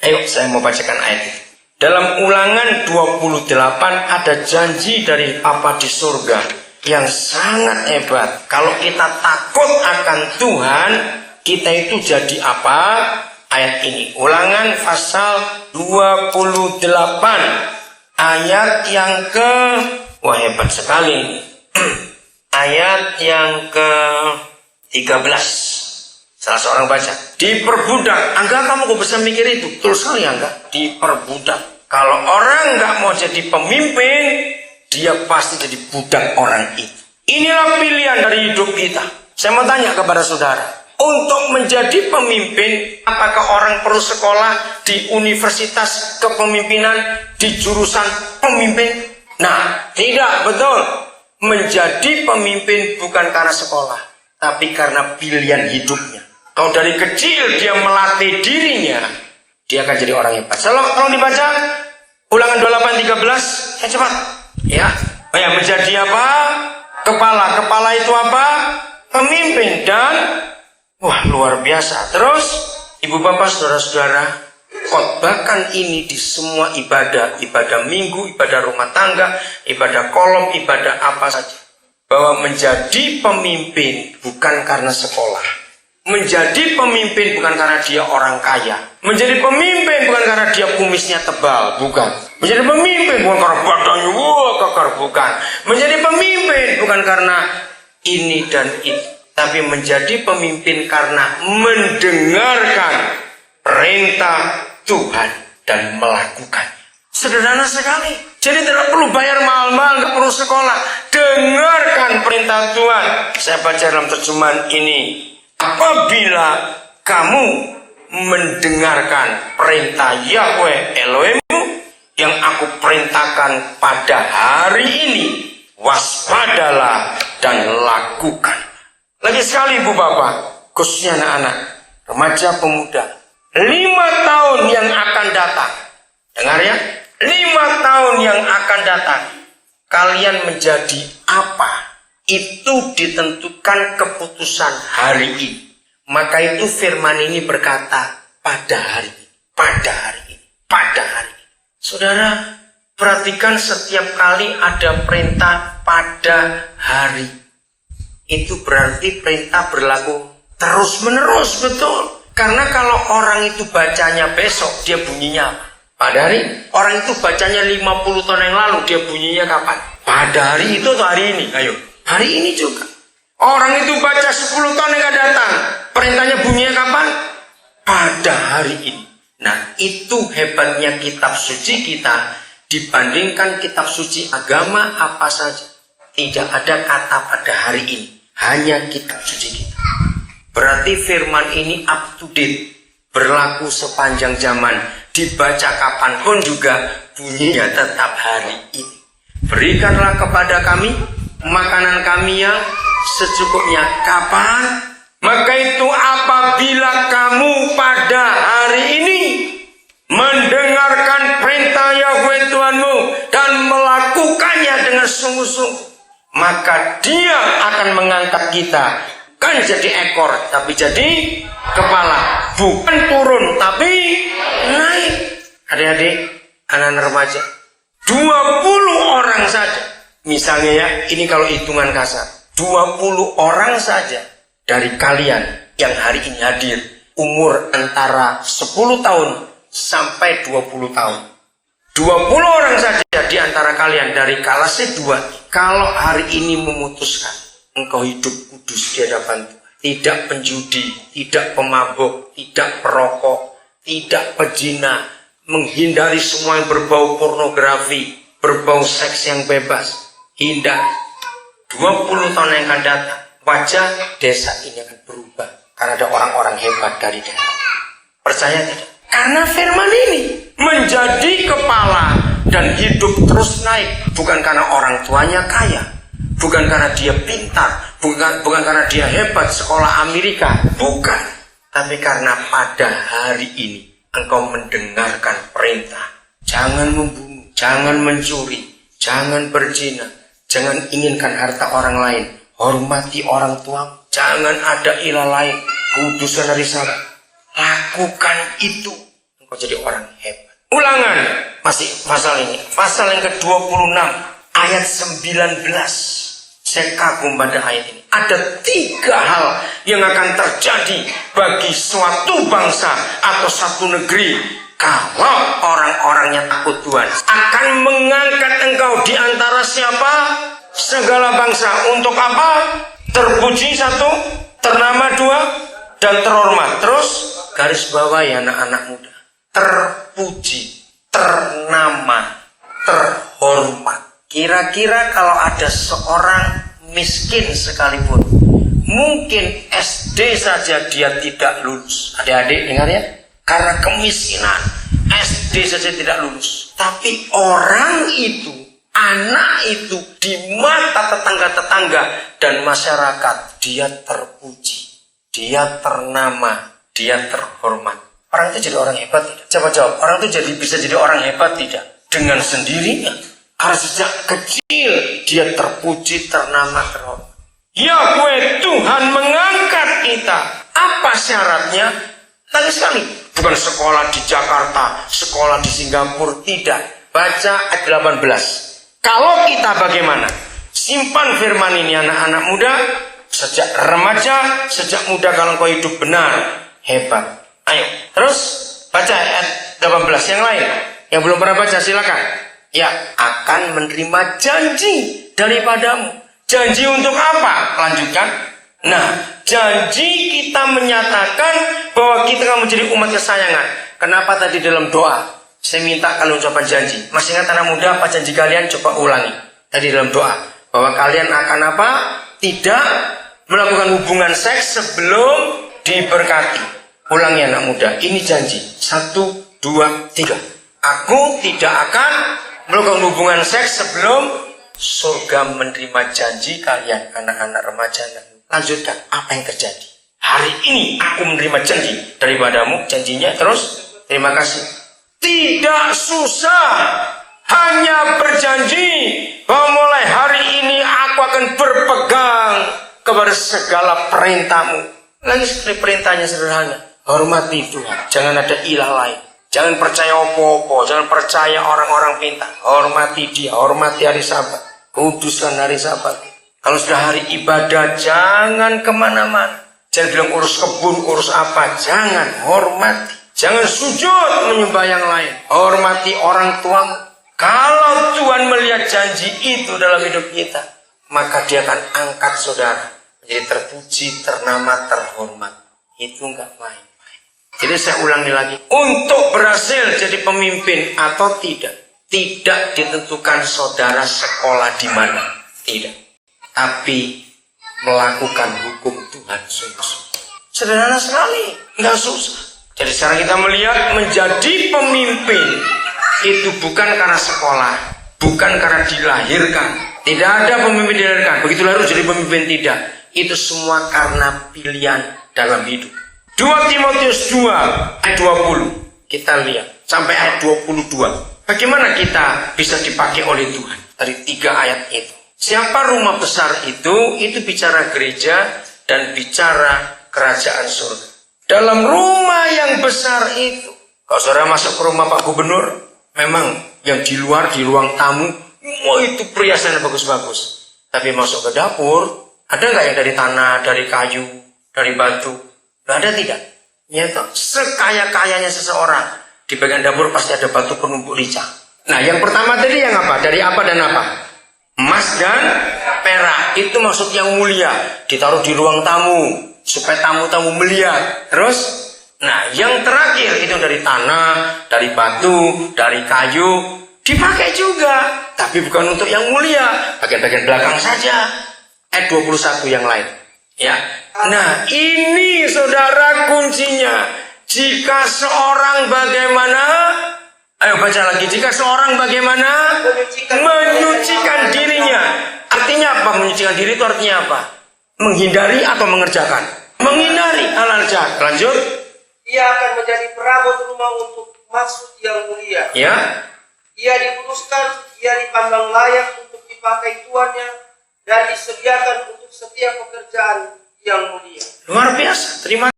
Ayo saya mau bacakan ayat itu. Dalam Ulangan 28 ada janji dari Bapa di surga yang sangat hebat. Kalau kita takut akan Tuhan, kita itu jadi apa? Ayat ini, Ulangan pasal 28 ayat yang ke, wah hebat sekali. Ayat yang ke 13. Salah seorang baca, diperbudak. Angga, kamu kok bisa mikir itu? Betul sekali Angga, diperbudak. Kalau orang nggak mau jadi pemimpin, dia pasti jadi budak orang itu. Inilah pilihan dari hidup kita. Saya mau tanya kepada saudara, untuk menjadi pemimpin, apakah orang perlu sekolah di universitas kepemimpinan, di jurusan pemimpin? Nah, tidak, betul. Menjadi pemimpin bukan karena sekolah, tapi karena pilihan hidupnya. Kalau dari kecil dia melatih dirinya, dia akan jadi orang hebat. Tolong dibaca Ulangan 28:13. Cepat. Ya. Oh ya, menjadi apa? Kepala. Kepala itu apa? Pemimpin. Dan wah, luar biasa. Terus, ibu bapak, saudara-saudara, khotbahkan ini di semua ibadah. Ibadah minggu, ibadah rumah tangga, ibadah kolom, ibadah apa saja. Bahwa menjadi pemimpin bukan karena sekolah. Menjadi pemimpin bukan karena dia orang kaya. Menjadi pemimpin bukan karena dia kumisnya tebal, bukan. Menjadi pemimpin bukan karena badannya kekar, bukan. Menjadi pemimpin bukan karena ini dan itu, tapi menjadi pemimpin karena mendengarkan perintah Tuhan dan melakukan. Sederhana sekali. Jadi tidak perlu bayar mahal-mahal, nggak perlu sekolah. Dengarkan perintah Tuhan. Saya baca dalam terjemahan ini. Apabila kamu mendengarkan perintah Yahweh Elohimmu yang aku perintahkan pada hari ini, waspadalah dan lakukan. Lagi sekali ibu bapak, khususnya anak-anak, remaja pemuda, 5 tahun yang akan datang. Dengar ya, 5 tahun yang akan datang, kalian menjadi apa? Itu ditentukan keputusan hari ini. Maka itu firman ini berkata pada hari ini, pada hari ini, pada hari ini. Saudara, perhatikan setiap kali ada perintah pada hari. Itu berarti perintah berlaku terus menerus, betul. Karena kalau orang itu bacanya besok, dia bunyinya apa? Pada hari. Orang itu bacanya 50 tahun yang lalu, dia bunyinya kapan? Pada hari itu atau hari ini? Ayo. Hari ini juga. Orang itu baca 10 tahun yang akan datang, perintahnya bunyinya kapan? Pada hari ini. Nah, itu hebatnya kitab suci kita dibandingkan kitab suci agama apa saja. Tidak ada kata pada hari ini, hanya kitab suci kita. Berarti firman ini up to date, berlaku sepanjang zaman, dibaca kapanpun juga bunyinya tetap hari ini. Berikanlah kepada kami makanan kami yang secukupnya. Kapan? Maka itu apabila kamu pada hari ini mendengarkan perintah Yahweh Tuhanmu dan melakukannya dengan sungguh-sungguh, maka Dia akan mengangkat kita. Bukan jadi ekor, tapi jadi kepala. Bukan turun, tapi naik. Adik-adik, anak-anak remaja, 20 orang saja. Misalnya ya, ini kalau hitungan kasar, 20 orang saja dari kalian yang hari ini hadir, umur antara 10 tahun sampai 20 tahun. 20 orang saja di antara kalian dari kelas 2, kalau hari ini memutuskan engkau hidup kudus di hadapan Tuhan, tidak penjudi, tidak pemabuk, tidak perokok, tidak pezina, menghindari semua yang berbau pornografi, berbau seks yang bebas, hindari. 20 tahun yang akan datang, wajah desa ini akan berubah karena ada orang-orang hebat dari daerah. Percaya tidak? Karena firman ini menjadi kepala dan hidup terus naik, bukan karena orang tuanya kaya, bukan karena dia pintar, bukan karena dia hebat sekolah Amerika, bukan, tapi karena pada hari ini engkau mendengarkan perintah. Jangan membunuh, jangan mencuri, jangan berzina, jangan inginkan harta orang lain, hormati orang tua, jangan ada ilah lain, kudusan dari sahabat. Lakukan itu, kau jadi orang hebat. Ulangan, masih pasal ini. Pasal yang ke-26, ayat 19. Saya kagum pada ayat ini. Ada 3 hal yang akan terjadi bagi suatu bangsa atau satu negeri kalau orang-orangnya takut Tuhan. Akan mengangkat engkau di antara siapa? Segala bangsa. Untuk apa? Terpuji 1, ternama 2, dan terhormat. Terus garis bawah ya anak-anak muda. Terpuji, ternama, terhormat. Kira-kira kalau ada seorang miskin sekalipun, mungkin SD saja dia tidak lulus. Adik-adik dengar ya, karena kemiskinan SD saja tidak lulus. Tapi orang itu, anak itu di mata tetangga-tetangga dan masyarakat, dia terpuji, dia ternama, dia terhormat. Orang itu jadi orang hebat tidak? Coba jawab, orang itu bisa jadi orang hebat tidak? Dengan sendirinya. Karena sejak kecil dia terpuji, ternama, terhormat. Yahweh Tuhan mengangkat kita. Apa syaratnya? Tadi sekali. Bukan sekolah di Jakarta, sekolah di Singapura, tidak. Baca ayat 18. Kalau kita bagaimana? Simpan firman ini anak-anak muda. Sejak remaja, sejak muda kalau kau hidup benar, hebat. Ayo, terus baca ayat 18 yang lain. Yang belum pernah baca silakan. Ya, akan menerima janji daripadamu. Janji untuk apa? Lanjutkan. Nah, janji kita menyatakan bahwa kita akan menjadi umat kesayangan. Kenapa tadi dalam doa saya minta kalian ucapan janji? Masih ingat anak muda apa janji kalian? Coba ulangi. Tadi dalam doa bahwa kalian akan apa? Tidak melakukan hubungan seks sebelum diberkati. Ulangi anak muda. Ini janji. 1, 2, 3. Aku tidak akan melakukan hubungan seks sebelum surga menerima janji kalian, anak-anak remaja. Lanjutkan, apa yang terjadi? Hari ini aku menerima janji daripadamu. Janjinya terus, terima kasih. Tidak susah, hanya berjanji bahwa mulai hari ini aku akan berpegang kepada segala perintahmu. Lagi sekali perintahnya sederhana, hormati Tuhan, jangan ada ilah lain. Jangan percaya opo-opo, jangan percaya orang-orang pintar. Hormati dia, hormati hari Sabat. Kuduskan hari Sabat. Kalau sudah hari ibadah, jangan kemana-mana. Jangan bilang urus kebun, urus apa. Jangan, hormati. Jangan sujud menyembah yang lain. Hormati orang tuamu. Kalau Tuhan melihat janji itu dalam hidup kita, maka dia akan angkat saudara menjadi terpuji, ternama, terhormat. Itu enggak main. Jadi saya ulangi lagi, untuk berhasil jadi pemimpin atau tidak ditentukan saudara sekolah di mana, tidak. Tapi melakukan hukum Tuhan sungguh-sungguh. Sederhana sekali, nggak susah. Jadi sekarang kita melihat menjadi pemimpin itu bukan karena sekolah, bukan karena dilahirkan. Tidak ada pemimpin dilahirkan, begitu harus jadi pemimpin, tidak. Itu semua karena pilihan dalam hidup. 2 Timotius 2 ayat 20. Kita lihat sampai ayat 22. Bagaimana kita bisa dipakai oleh Tuhan dari 3 ayat itu. Siapa rumah besar itu bicara gereja dan bicara kerajaan surga. Dalam rumah yang besar itu, kalau saudara masuk ke rumah Pak Gubernur, memang yang di luar, di ruang tamu, itu perhiasannya bagus-bagus. Tapi masuk ke dapur, ada nggak yang dari tanah, dari kayu, dari batu? Ada tidak? Ya, sekaya-kayanya seseorang di bagian dapur pasti ada batu penumpuk lincah. Nah, yang pertama tadi yang apa? Dari apa dan apa? Emas dan perak. Itu maksud yang mulia. Ditaruh di ruang tamu supaya tamu-tamu melihat. Terus, nah yang terakhir itu dari tanah, dari batu, dari kayu, dipakai juga. Tapi bukan untuk yang mulia, bagian-bagian belakang saja. Ayat 21 yang lain. Ya. Nah, ini saudara kuncinya. Jika seorang bagaimana? Ayo baca lagi. Jika seorang bagaimana? Menyucikan dirinya. Artinya apa? Menyucikan diri itu artinya apa? Menghindari atau mengerjakan? Menghindari hal-hal jahat. Lanjut. Ia akan menjadi perabot rumah untuk maksud yang mulia. Ya. Ia dikuduskan, ia dipandang layak untuk dipakai tuannya dan disediakan untuk setiap pekerjaan yang mulia. Luar biasa. Terima kasih.